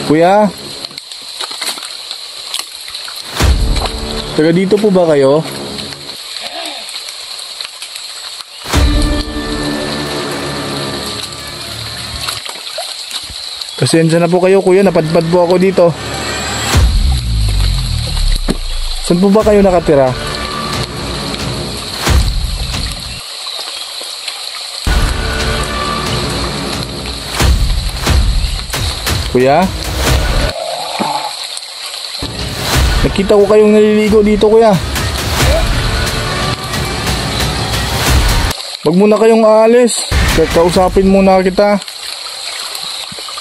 Kuya? Taga dito po ba kayo? Pasensya na po kayo kuya, napadpad po ako dito. Saan po ba kayo nakatira? Kuya? Nakita ko kayong naliligo dito kuya. Wag muna kayong aalis. Kakausapin muna kita.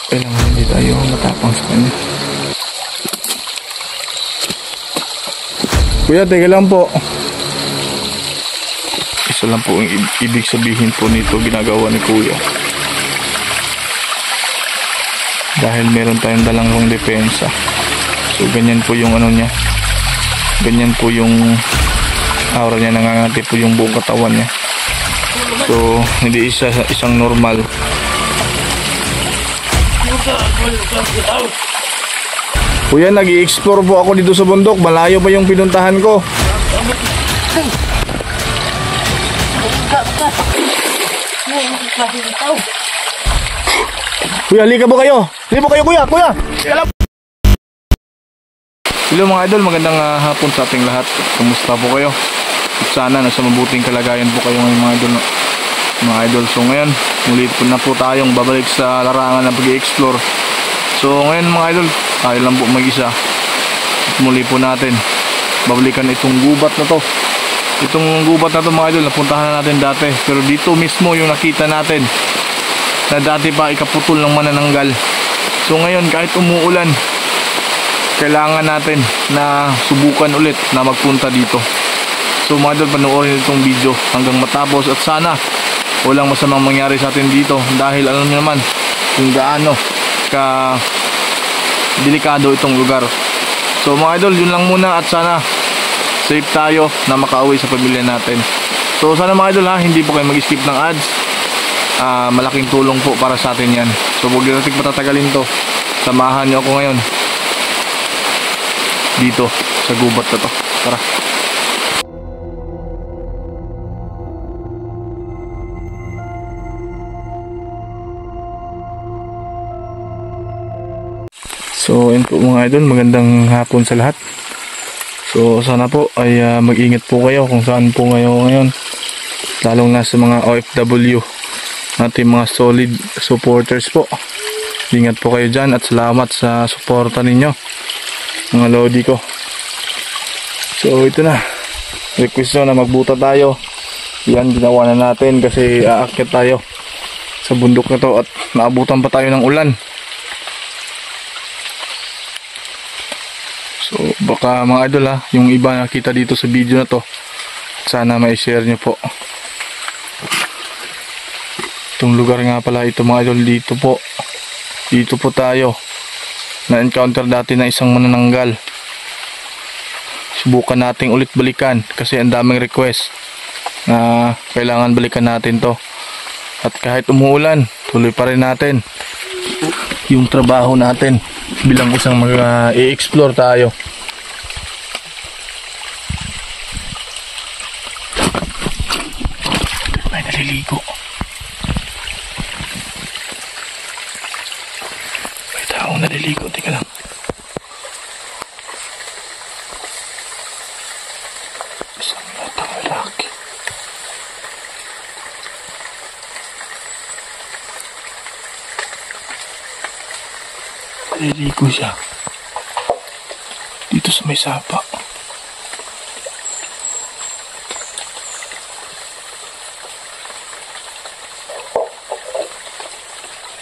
Kailangan hindi tayo matapang sa kanya. Kuya, teka lang po. Isa lang po ang ibig sabihin po nito ginagawa ni kuya. Dahil meron tayong dalang pang depensa. So ganyan po yung ano niya. Ganyan po yung aura niya, nangangati po yung buong katawan niya. So hindi isang normal. Kuya, nag-i-explore po ako dito sa bundok. Malayo pa yung pinuntahan ko. Kuya, halika po kayo. Halika po kayo kuya. Kuya, hello mga idol, magandang hapon sa ating lahat. Kumusta po kayo? At sana nasa mabuting kalagayan po kayo ngayon mga idol. So ngayon, muli po na po tayong babalik sa larangan ng pag-i-explore. So ngayon mga idol, tayo lang po mag-isa. At muli po natin babalikan itong gubat na to. Itong gubat na to mga idol, napuntahan na natin dati. Pero dito mismo yung nakita natin na dati pa ikaputol ng manananggal. So ngayon kahit umuulan, kailangan natin na subukan ulit na magpunta dito. So mga idol, panoorin itong video hanggang matapos at sana walang masamang mangyari sa atin dito dahil alam niyo naman kung gaano ka delikado itong lugar. So mga idol, yun lang muna at sana safe tayo na makauwi sa pamilya natin. So sana mga idol hindi po kayo mag-skip ng ads. Malaking tulong po para sa atin yan. So huwag natin patatagalin to. Samahan niyo ako ngayon dito sa gubat na to. Tara. So yun po mga idol, magandang hapon sa lahat. So sana po ay mag-ingat po kayo kung saan po ngayon. Lalong na sa mga OFW, ating mga solid supporters po. Ingat po kayo dyan at salamat sa suporta ninyo mga lodi ko. So ito na, request na magbuta tayo. Yan, ginawa na natin kasi aakyat tayo sa bundok na to at naabutan pa tayo ng ulan. So baka mga idol yung iba nakita dito sa video na to, sana ma-share nyo po. Itong lugar nga pala ito mga idol, dito po tayo na-encounter dati na isang manananggal. Subukan nating ulit balikan kasi ang daming request na kailangan balikan natin to. At kahit umuulan, tuloy pa rin natin yung trabaho natin bilang isang mag-i-explore tayo. May naliligo. May taong naliligo. Teka lang. Isang batang lalaki. Naliligo siya dito sa may sapa.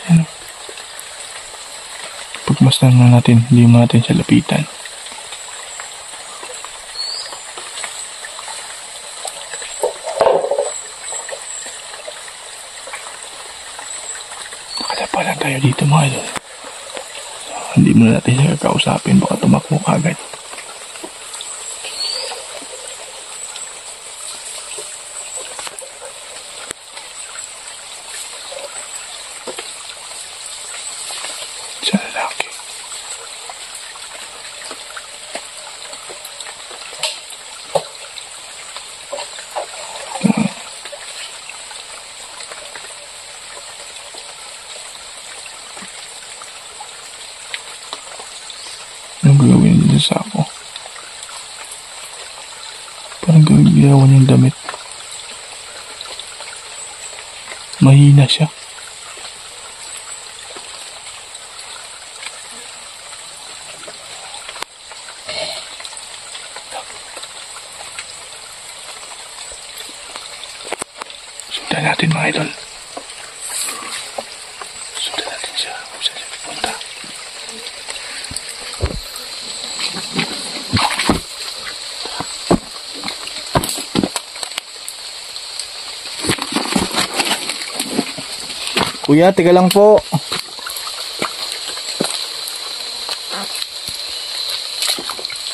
Ayan. Pagmasdan na natin, hindi mo natin siya lapitan. Nakadapa lang tayo dito mga idol. Hindi muna natin siya kakausapin, baka tumakbo kagad. Anong gagawin dito sa ako? Parang gagawin yung damit. Mahina siya. Sundan natin mga idol. Sundan natin siya kung saan siya pupunta. Kuya, tiga lang po.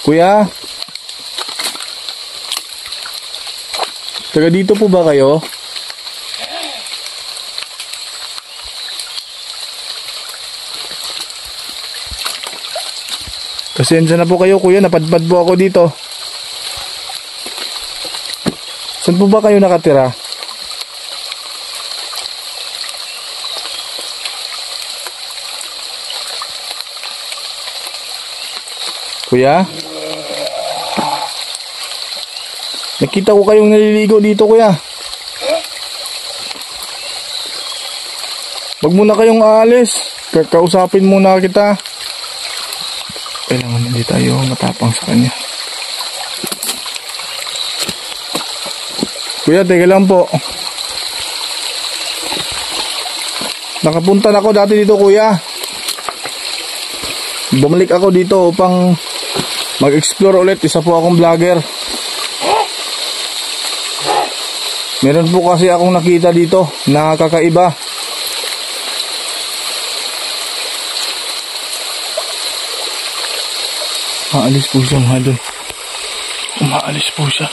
Kuya? Taga dito po ba kayo? Pasensya na po kayo kuya, napadpad po ako dito. Saan po ba kayo nakatira? Kuya? Nakita ko kayong naliligo dito kuya. Wag muna kayong aalis. Kakausapin muna kita. Kailangan hindi tayo matapang sa kanya. Kuya, teka lang po. Nakapunta na ako dati dito kuya. Bumalik ako dito upang mag-explore ulit. Isa po akong vlogger. Meron po kasi akong nakita dito na kakaiba. Umaalis po siya mga idol. Umaalis po siya.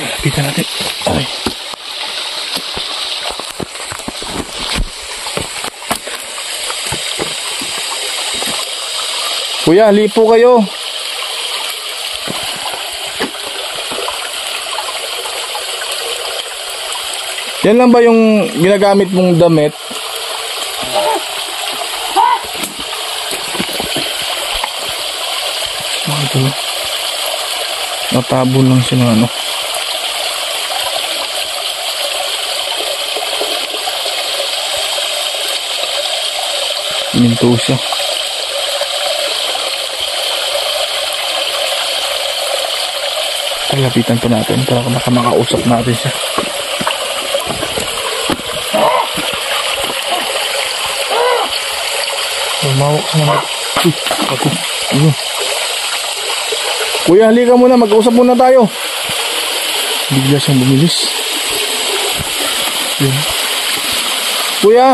Lapitan natin. Ay. Kuya, lipo kayo. Yan lang ba yung ginagamit mong damit? Mga ito. Natabon lang siya ng ano. Minto siya. Lapitan po natin para makausap natin siya. Lumawak sa mga. Ako. Kuya, halika muna. Mag-usap muna tayo. Bigla siyang bumilis. Kuya,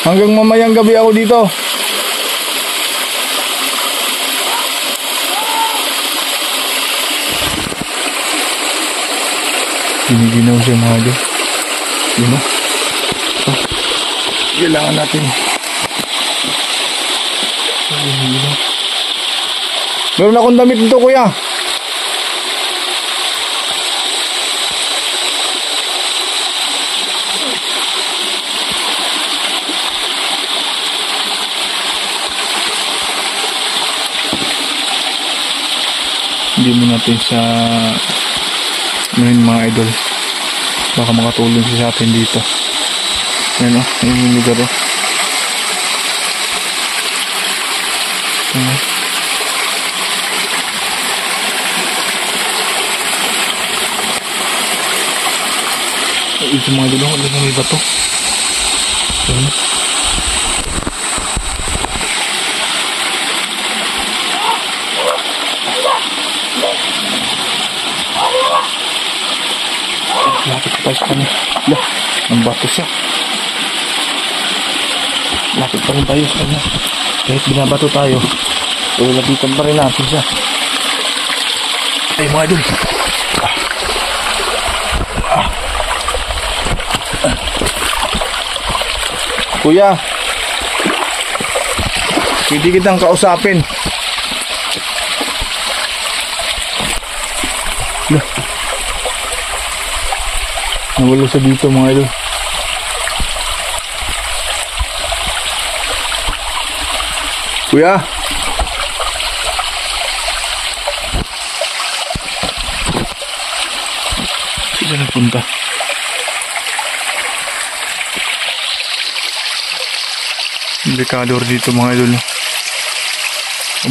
hanggang mamayang gabi ako dito. Giniginaw siya mga idol. Yun o. Kailangan natin. Meron akong damit dito kuya. Hindi mo natin sa mga idol. Baka makatulong siya sa atin dito. Ayan o, yung lugar o. Ito mga idol o, alam mo may bato. Ayan o. Lapit pa tayo sa kanya. Lah, ang bato siya. Lapit pa rin tayo sa kanya. Kahit binabato tayo, lapitan pa rin natin siya. Ay mga idol. Kuya, pwede kitang kausapin. Lah, nawala siya dito mga idol. Kuya. Sila nagpunta. Delikado dito mga idol.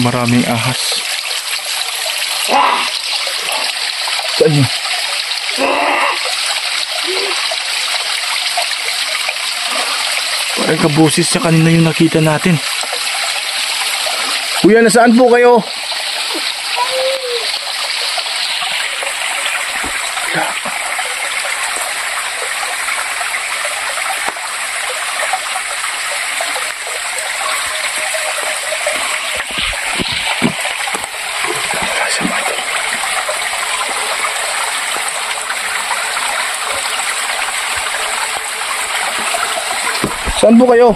Maraming ahas. Saan yun? Parang kabusis siya kanina yung nakita natin. Kuya, nasaan po kayo? Saan po kayo?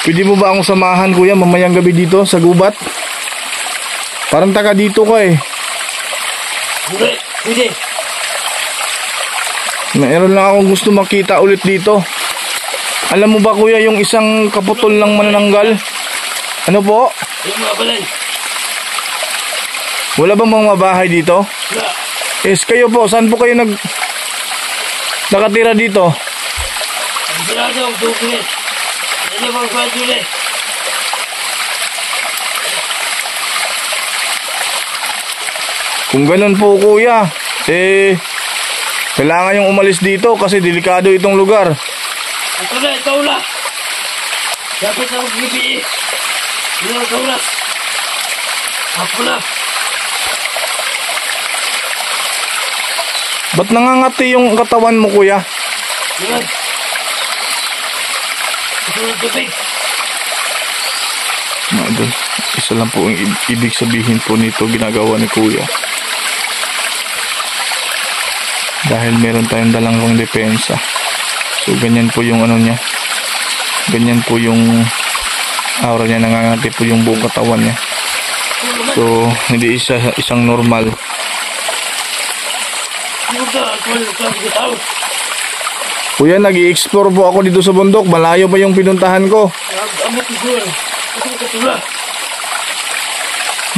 Pwede mo ba akong samahan, kuya, mamayang gabi dito sa gubat? Parang taga dito ka eh. Pwede. Mayroon lang akong gusto makita ulit dito. Alam mo ba, kuya, yung isang kaputol ng manananggal? Ano po? Yung mga balay. Wala bang mga bahay dito? Wala. Yes, kayo po. Saan po kayo nakatira dito? Ang sarado ang tukulit. Ano bang kwadulit? Kung ganun po, kuya, kailangan yung umalis dito kasi delikado itong lugar. Ito na, ito na. Dapat na mag-gibi. Ito na. Ako na. Ba't nangangati yung katawan mo, kuya? Yan. Ito na tubig. Madol, isa lang po ang ibig sabihin po nito ginagawa ni kuya. Dahil meron tayong dalang pang depensa. So ganyan po yung ano niya. Ganyan po yung aura niya, nangangati po yung buong katawan niya. So hindi isang normal. Kuya, nag-i-explore po ako dito sa bundok. Malayo pa yung pinuntahan ko.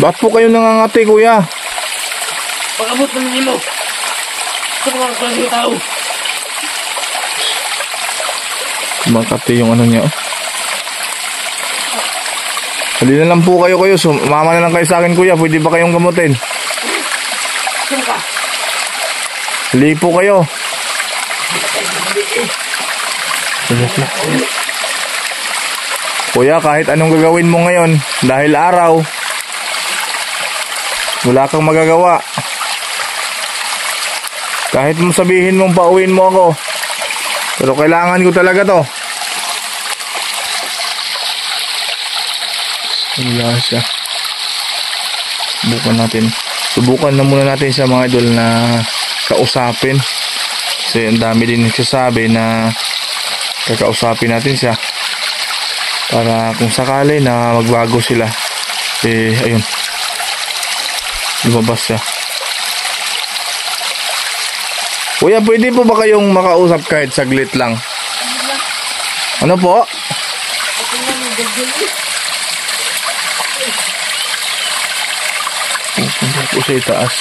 Ba't po kayo nangangati, kuya? Pag-abot mo ninyo mo. Ito mga klaseng tao. Makati yung ano niya. Hali na lang po kayo. Sumama na lang kayo sa akin, kuya. Pwede ba kayong gamutin? Sino ka? Hali po kayo. Kuya, kahit anong gagawin mo ngayon, dahil araw, wala kang magagawa. Kahit mo sabihin mong pauwiin mo ako, pero kailangan ko talaga to. Wala siya. Subukan na muna natin siya, mga idol, na kausapin. Kasi ang dami din nagsasabi na kakausapin natin siya para kung sakali na magbago sila, ayun, lumabas siya. Kuya, pwede po ba kayong makausap kahit saglit lang? Ano po? Punta po sa itaas.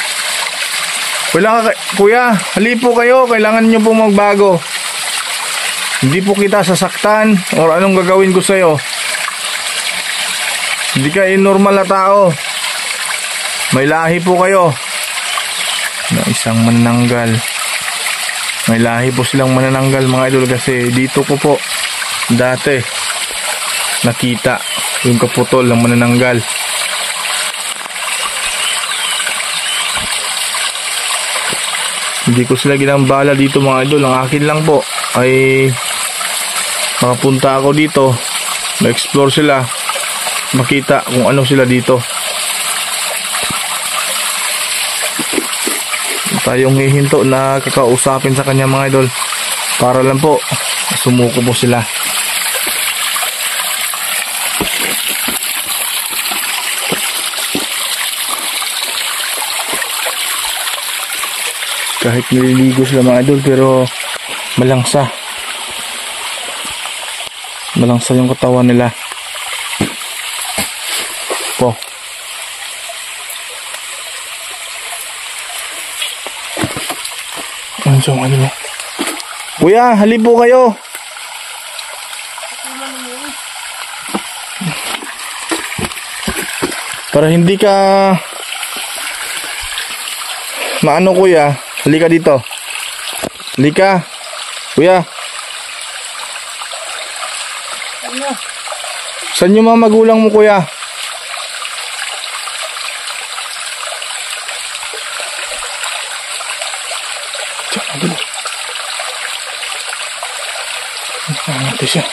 Kuya, hali po kayo. Kailangan nyo pong magbago. Hindi po kita sasaktan or anong gagawin ko sa'yo. Hindi ka normal na tao. May lahi po kayo na isang manananggal. May lahi po silang manananggal, mga idol, kasi dito ko po dati nakita yung kaputol ng manananggal. Hindi ko sila ginambala dito, mga idol. Ang akin lang po ay makapunta ako dito, ma-explore sila, makita kung ano sila dito. Tayong hihinto na kakausapin sa kanya, mga idol, para lang po sumuko po sila. Kahit nililigo sila mga idol, pero malangsa. Malangsa yung katawan nila. Po. Ano siya mga idol? Kuya, halip po kayo. Para hindi ka maano kuya, halika dito. Halika. Kuya. Saan yung mga magulang mo kuya? Ano siya?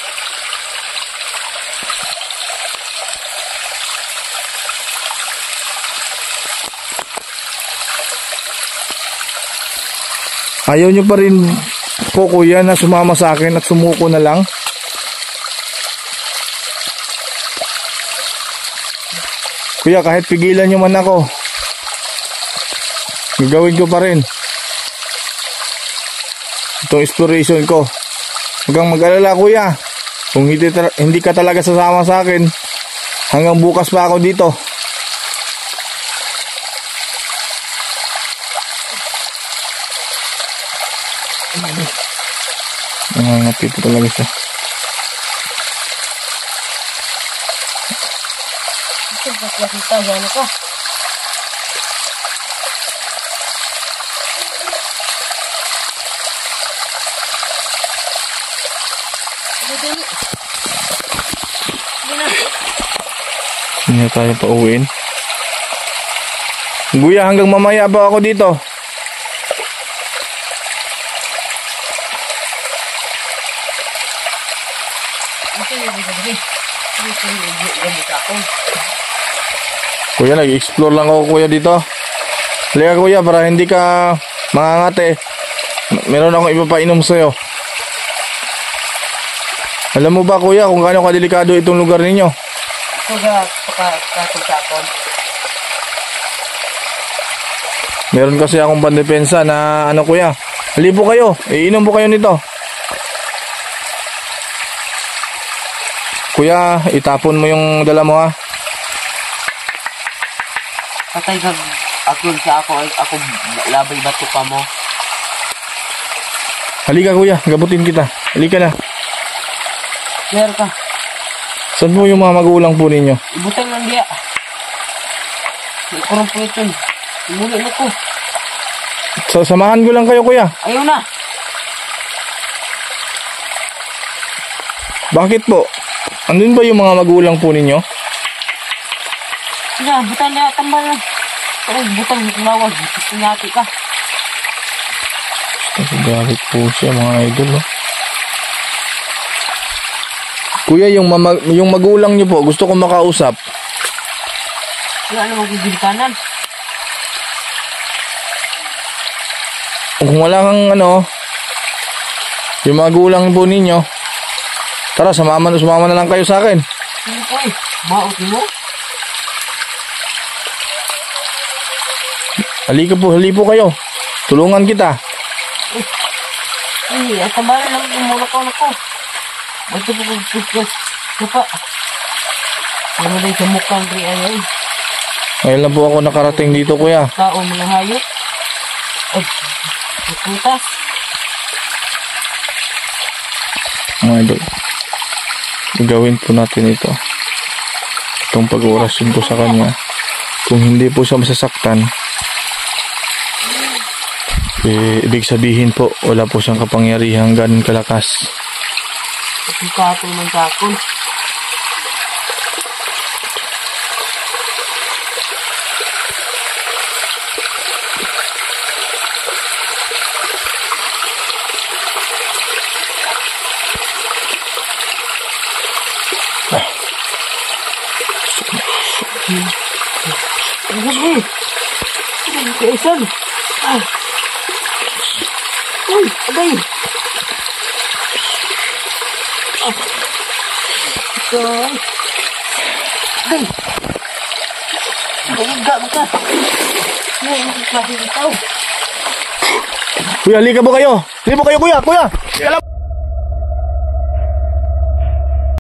Ayaw nyo pa rin po kuya na sumama sa akin at sumuko na lang? Kuya, kahit pigilan nyo man ako, gagawin ko pa rin itong exploration ko. Huwag kang mag-alala kuya, kung hindi ka talaga sasama sa akin, hanggang bukas pa ako dito. Nangangati po talaga siya. Nakita yan ako. Hindi na tayo pauwiin. Kuya, hanggang mamaya pa ako dito. Kuya, nag-explore lang ako kuya dito. Halika kuya, para hindi ka mangangate. Meron akong ipapainom sa'yo. Alam mo ba kuya kung gaano kadelikado itong lugar ninyo? Ito ba kakasakon? Meron kasi akong pandepensa na ano kuya. Hali po kayo, iinom po kayo nito. Kuya, itapon mo yung dala mo ha. Patay kag akon sa ako labay bato pa mo. Halika kuya, gabutin kita. Halika na. Clear ka. Saan po yung mga magulang po ninyo? Ibutang lang diya. Ikurong po ito. Imuli na ko. Samahan ko lang kayo kuya. Ayaw na. Bakit po? Andun ba yung mga magulang po ninyo? Sina, butang niya tambal lang. Butang kumawag. Sinati ka. Galit po siya mga idol. Oh. Kuya, yung magulang niyo po, gusto ko makausap. Wala na magigilitanan. Kung wala kang ano, yung magulang po ninyo, tara, sumama na lang kayo sa akin. Hindi po eh. Maot mo. Hali po kayo. Tulungan kita. Ay, at tambalan lang yung mula ko na ko. Ito po pagpuskas. Sapa. Ano na yung mukhang rin ay. Ngayon lang po ako nakarating dito kuya. Tao mga hayop. Ay, putas. Mga idol, gawin po natin ito. Itong pag-orasyon ko sa kanya. Kung hindi po siya masasaktan, ibig sabihin po, wala po siyang kapangyarihang ganun kalakas. Ang katong ng kakon. Ang gabi. Ang kaisan. Uy, abay. Ito. Abay. Abay, gab ka. Ngayon, ang klase ng tao. Kuya, halika po kayo. Halika po kayo, kuya. Kuya. Alam